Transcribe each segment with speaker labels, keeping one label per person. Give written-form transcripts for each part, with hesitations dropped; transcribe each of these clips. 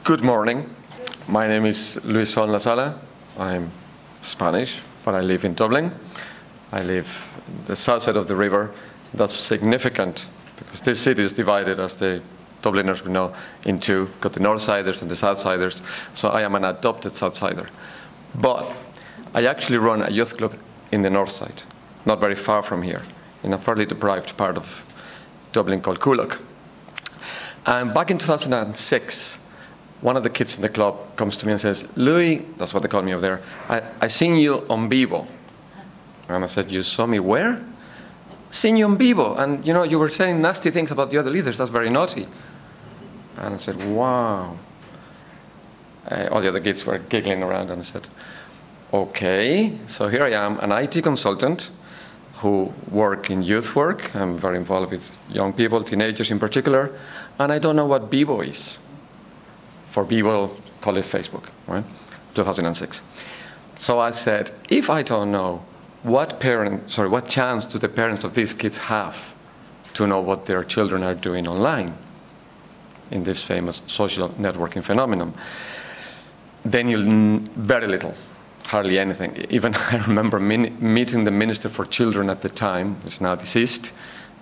Speaker 1: Good morning. My name is Luison Lassala. I'm Spanish, but I live in Dublin. I live the south side of the river. That's significant because this city is divided, as the Dubliners we know, into got the Northsiders and the Southsiders. So I am an adopted Southsider. But I actually run a youth club in the north side, not very far from here, in a fairly deprived part of Dublin called Coolock. And back in 2006, one of the kids in the club comes to me and says, "Louis," that's what they call me over there, I seen you on Vivo. And I said, "You saw me where?" "Seen you on Vivo. And you know, you were saying nasty things about the other leaders. That's very naughty." And I said, "Wow." All the other kids were giggling around, and I said, "Okay, so here I am, an IT consultant who work in youth work. I'm very involved with young people, teenagers in particular, and I don't know what Vivo is." For Vivo, call it Facebook, right? 2006. So I said, if I don't know, what chance do the parents of these kids have to know what their children are doing online in this famous social networking phenomenon? Then you'll very little, hardly anything. Even I remember meeting the Minister for Children at the time, who's now deceased,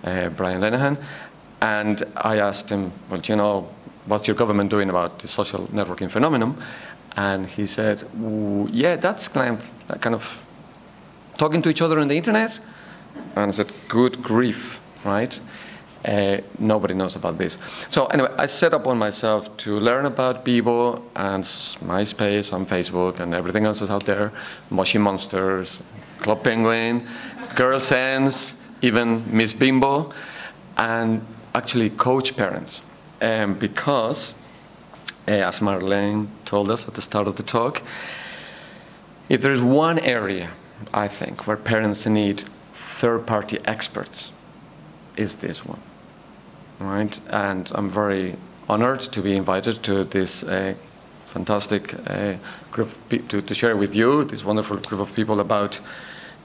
Speaker 1: Brian Lenihan, and I asked him, well, you know, what's your government doing about the social networking phenomenon? And he said, yeah, that's kind of talking to each other on the internet. And I said, good grief, right? Nobody knows about this. So anyway, I set up on myself to learn about Bebo and MySpace and Facebook and everything else that's out there, Moshi Monsters, Club Penguin, Girl Sense, even Miss Bimbo, and actually coach parents. Because, as Marlene told us at the start of the talk, if there is one area, I think, where parents need third-party experts, is this one, right? And I'm very honored to be invited to this fantastic group to share with you, this wonderful group of people about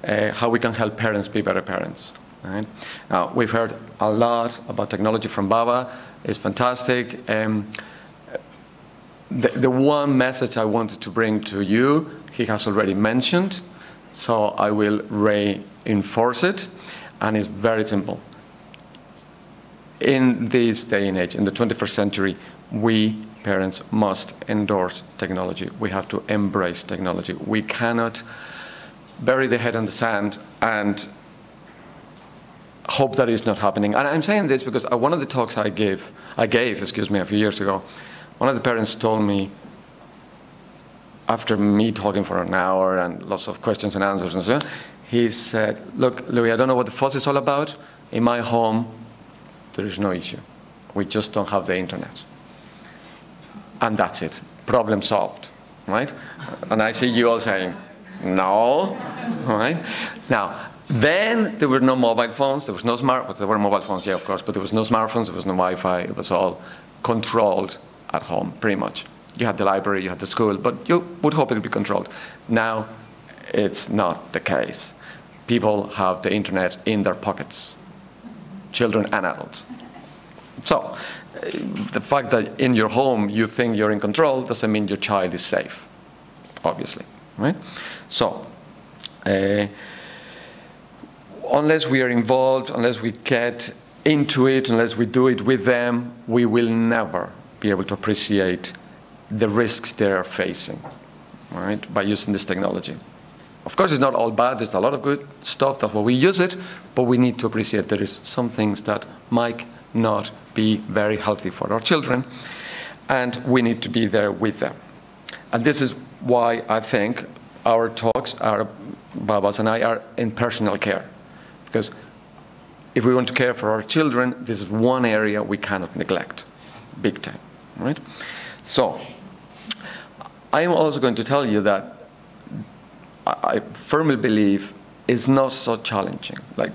Speaker 1: how we can help parents be better parents. Right? Now, we've heard a lot about technology from Baba. It's fantastic. The one message I wanted to bring to you, he has already mentioned, so I will reinforce it, and it's very simple. In this day and age, in the 21st century, we parents must endorse technology. We have to embrace technology. We cannot bury the head in the sand and hope that is not happening. And I'm saying this because one of the talks I gave, a few years ago, one of the parents told me, after me talking for an hour and lots of questions and answers and so on, he said, "Look, Louis, I don't know what the fuss is all about. In my home, there is no issue. We just don't have the internet. And that's it. Problem solved." Right? And I see you all saying, no. Right? Now, then there were no mobile phones, there was no there were mobile phones, yeah, of course, but there was no smartphones, there was no Wi-Fi, it was all controlled at home, pretty much. You had the library, you had the school, but you would hope it would be controlled. Now, it's not the case. People have the internet in their pockets, children and adults. So, the fact that in your home you think you're in control doesn't mean your child is safe, obviously, right? So, unless we are involved, unless we get into it, unless we do it with them, we will never be able to appreciate the risks they are facing, right, by using this technology. Of course, it's not all bad. There's a lot of good stuff. That's why we use it. But we need to appreciate there is some things that might not be very healthy for our children, and we need to be there with them. And this is why I think our talks, Babas and I, are in personal care. Because if we want to care for our children, this is one area we cannot neglect, big time, right? So, I am also going to tell you that I firmly believe it's not so challenging. Like,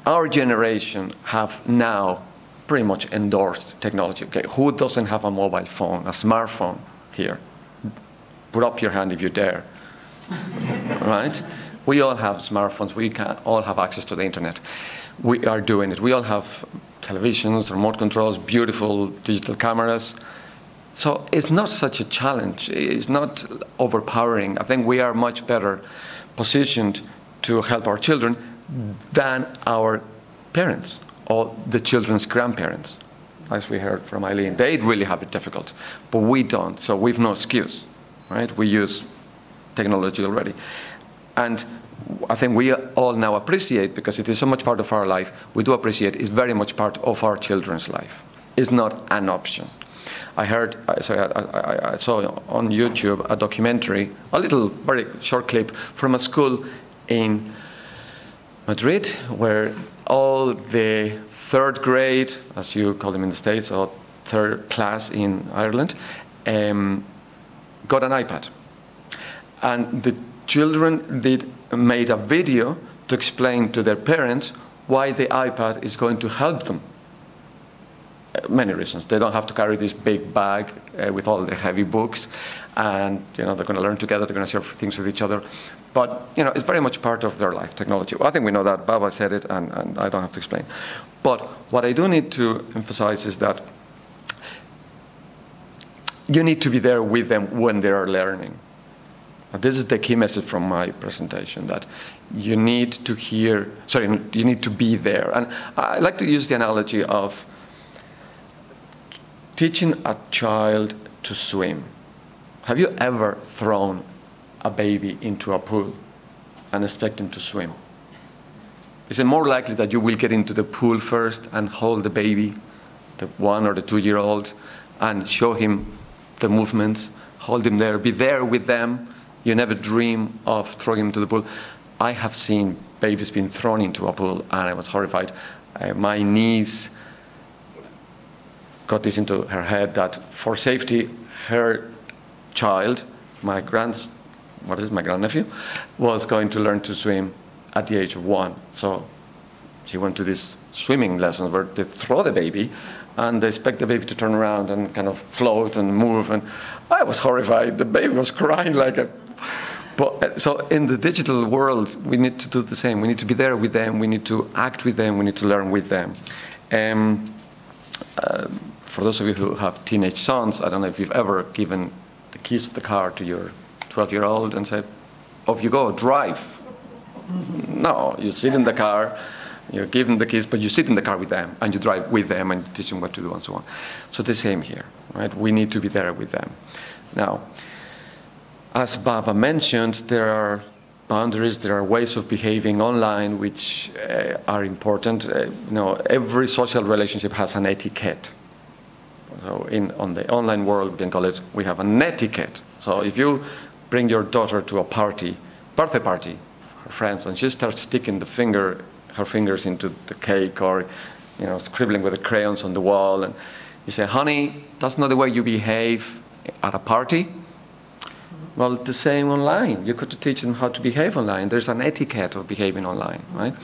Speaker 1: our generation have now pretty much endorsed technology. Okay, who doesn't have a mobile phone, a smartphone here? Put up your hand if you dare, right? We all have smartphones. We can all have access to the internet. We are doing it. We all have televisions, remote controls, beautiful digital cameras. So it's not such a challenge. It's not overpowering. I think we are much better positioned to help our children than our parents or the children's grandparents. As we heard from Eileen, they really have it difficult, but we don't, so we've no excuse, right? We use technology already. And I think we all now appreciate, because it is so much part of our life, we do appreciate it's very much part of our children's life. It's not an option. I saw on YouTube a documentary, a little, very short clip from a school in Madrid, where all the third grade, as you call them in the States, or third class in Ireland, got an iPad. And the children made a video to explain to their parents why the iPad is going to help them. Many reasons. They don't have to carry this big bag with all the heavy books, and they're going to learn together, they're going to share things with each other. But it's very much part of their life, technology. Well, I think we know that. Baba said it, and I don't have to explain. But what I do need to emphasize is that you need to be there with them when they are learning. And this is the key message from my presentation, that you need to you need to be there. And I like to use the analogy of teaching a child to swim. Have you ever thrown a baby into a pool and expect him to swim? Is it more likely that you will get into the pool first and hold the baby, the 1 or the 2-year-old, and show him the movements, hold him there, be there with them? You never dream of throwing him to the pool. I have seen babies being thrown into a pool, and I was horrified. My niece got this into her head that for safety, her child, my grandnephew, was going to learn to swim at the age of 1. So she went to this swimming lesson where they throw the baby and they expect the baby to turn around and kind of float and move. And I was horrified. The baby was crying like a... But, so in the digital world, we need to do the same. We need to be there with them. We need to act with them. We need to learn with them. For those of you who have teenage sons, I don't know if you've ever given the keys of the car to your 12-year-old and said, off you go, drive. No, you sit in the car, you give them the keys, but you sit in the car with them, and you drive with them, and you teach them what to do, and so on. So the same here, right? We need to be there with them. Now, as Baba mentioned, there are boundaries, there are ways of behaving online which are important. Every social relationship has an etiquette. So on the online world, we can call it, we have an etiquette. So if you bring your daughter to a party, birthday party, her friends, and she starts sticking her fingers into the cake, or scribbling with the crayons on the wall, and you say, honey, that's not the way you behave at a party. Well, the same online. You could teach them how to behave online. There's an etiquette of behaving online, right?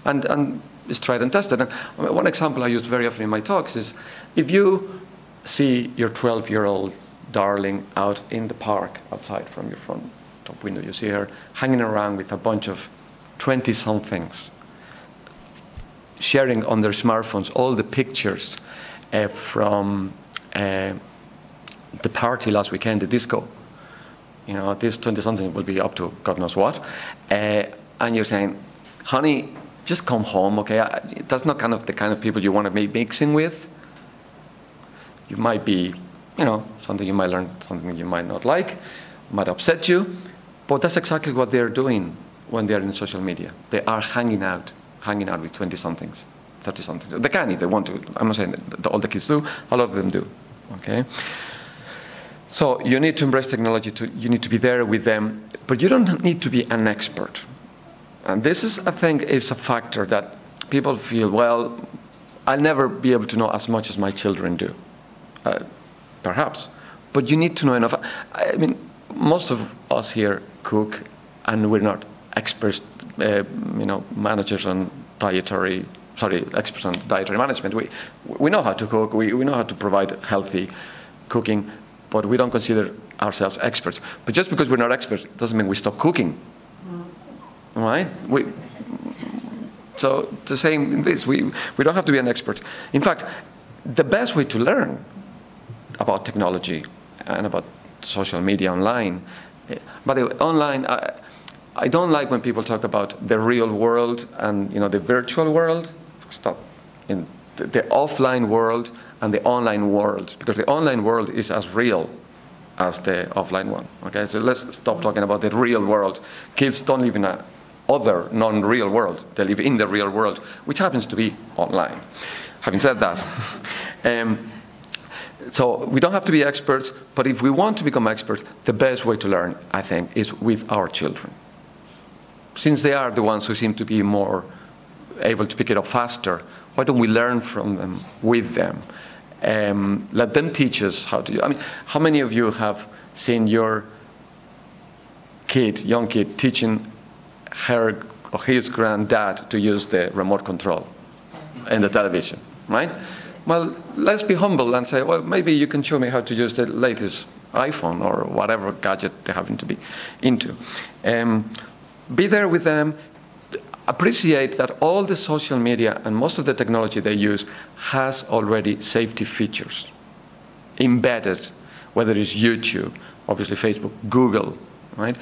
Speaker 1: And it's tried and tested. And one example I use very often in my talks is, if you see your 12-year-old darling out in the park outside from your front top window, you see her hanging around with a bunch of 20-somethings, sharing on their smartphones all the pictures from the party last weekend, the disco. These 20-somethings will be up to God knows what. And you're saying, honey, just come home, okay? That's not the kind of people you want to be mixing with. You might be, something you might learn, something you might not like, might upset you. But that's exactly what they're doing when they're in social media. They are hanging out with 20-somethings, 30-somethings. They can if they want to. I'm not saying that all the kids do. A lot of them do, okay? So you need to embrace technology. You need to be there with them. But you don't need to be an expert. And this is, I think, is a factor that people feel, well, I'll never be able to know as much as my children do. Perhaps. But you need to know enough. I mean, most of us here cook, and we're not experts, managers on experts on dietary management. We know how to cook. We know how to provide healthy cooking, but we don't consider ourselves experts. But just because we're not experts doesn't mean we stop cooking. Right? So the same in this. We don't have to be an expert. In fact, the best way to learn about technology and about social media online. By the way, online, I don't like when people talk about the real world and the virtual world. Stop. In the offline world and the online world, because the online world is as real as the offline one. Okay, so let's stop talking about the real world. Kids don't live in a other non-real world. They live in the real world, which happens to be online. Having said that, so we don't have to be experts, but if we want to become experts, the best way to learn, I think, is with our children. Since they are the ones who seem to be more able to pick it up faster, why don't we learn from them, with them? Let them teach us how to do it. I mean, how many of you have seen your kid, young kid, teaching her or his granddad to use the remote control in the television, right? Well, let's be humble and say, well, maybe you can show me how to use the latest iPhone or whatever gadget they happen to be into. Be there with them. Appreciate that all the social media and most of the technology they use has already safety features embedded, whether it's YouTube, obviously Facebook, Google, right?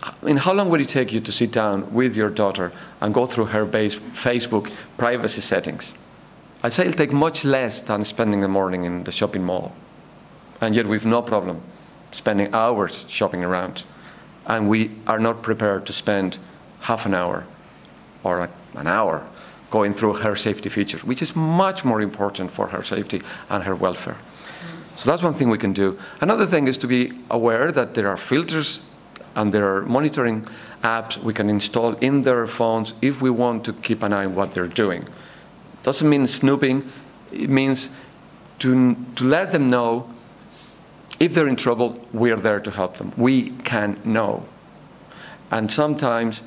Speaker 1: I mean, how long would it take you to sit down with your daughter and go through her Facebook privacy settings? I'd say it'll take much less than spending the morning in the shopping mall. And yet we've no problem spending hours shopping around. And we are not prepared to spend half an hour or an hour going through her safety features, which is much more important for her safety and her welfare. So that's one thing we can do. Another thing is to be aware that there are filters and there are monitoring apps we can install in their phones if we want to keep an eye on what they're doing. Doesn't mean snooping. It means to let them know if they're in trouble, we're there to help them. We can know. And sometimes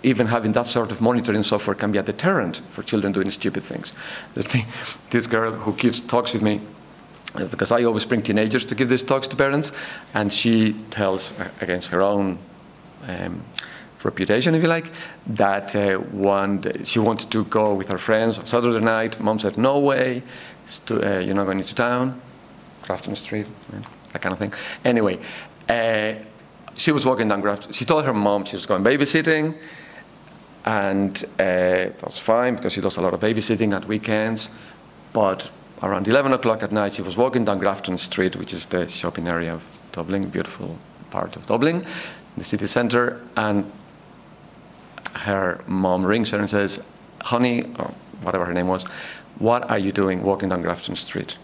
Speaker 1: even having that sort of monitoring software can be a deterrent for children doing stupid things. This girl who gives talks with me, because I always bring teenagers to give these talks to parents, and she tells, against her own reputation, if you like, that one day she wanted to go with her friends on Saturday night. Mom said, no way, you're not going into town, Grafton Street, that kind of thing. Anyway, she was walking down Grafton. She told her mom she was going babysitting, and that was fine because she does a lot of babysitting at weekends. But around 11 o'clock at night, she was walking down Grafton Street, which is the shopping area of Dublin, beautiful part of Dublin, the city centre, and her mom rings her and says, honey, or whatever her name was, what are you doing walking down Grafton Street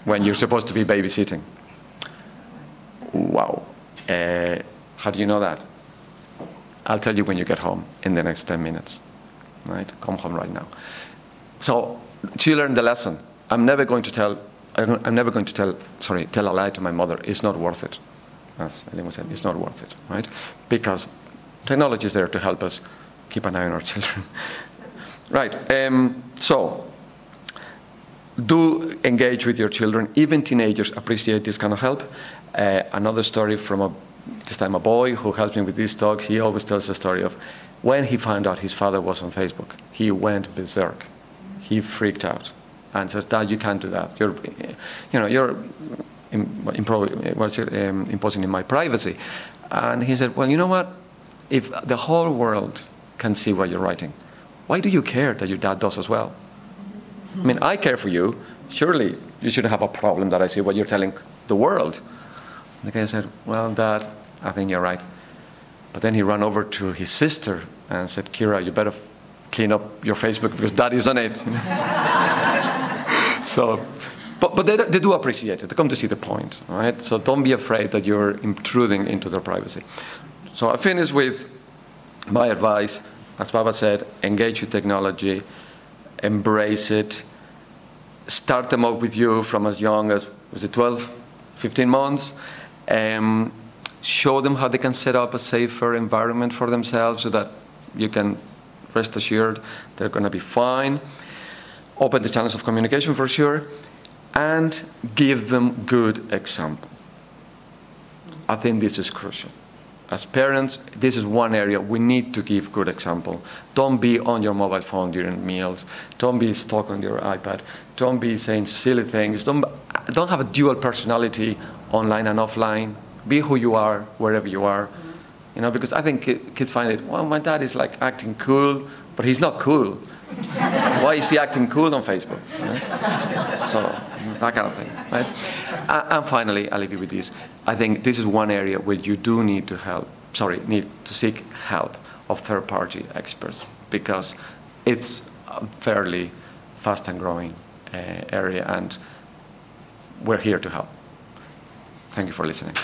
Speaker 1: when you're supposed to be babysitting? Wow. How do you know that? I'll tell you when you get home in the next 10 minutes. Right? Come home right now. So she learned the lesson. I'm never going to tell a lie to my mother. It's not worth it. As Elena said, it's not worth it, right? Because technology is there to help us keep an eye on our children. Right. So do engage with your children. Even teenagers appreciate this kind of help. Another story from this time a boy who helped me with these talks. He always tells the story of when he found out his father was on Facebook. He went berserk. He freaked out and said, Dad, you can't do that. You're imposing in my privacy. And he said, well, you know what? If the whole world can see what you're writing, why do you care that your dad does as well? I mean, I care for you. Surely you shouldn't have a problem that I see what you're telling the world. And the guy said, well, Dad, I think you're right. But then he ran over to his sister and said, Kira, you better clean up your Facebook because Daddy's on it. So, but they do appreciate it. They come to see the point, right? So don't be afraid that you're intruding into their privacy. So I finish with my advice. As Baba said, engage with technology, embrace it, start them up with you from as young as, was it 12, 15 months? Show them how they can set up a safer environment for themselves so that you can rest assured they're going to be fine. Open the channels of communication for sure, and give them good example. I think this is crucial. as parents, this is one area we need to give good example. Don't be on your mobile phone during meals. Don't be stuck on your iPad. Don't be saying silly things. Don't have a dual personality online and offline. Be who you are wherever you are. You know, because I think kids find it, well, my dad is like acting cool, but he's not cool. Why is he acting cool on Facebook? Right? So that kind of thing, right? And finally, I'll leave you with this. I think this is one area where you do need to seek help of third-party experts, because it's a fairly fast and growing area, and we're here to help. Thank you for listening.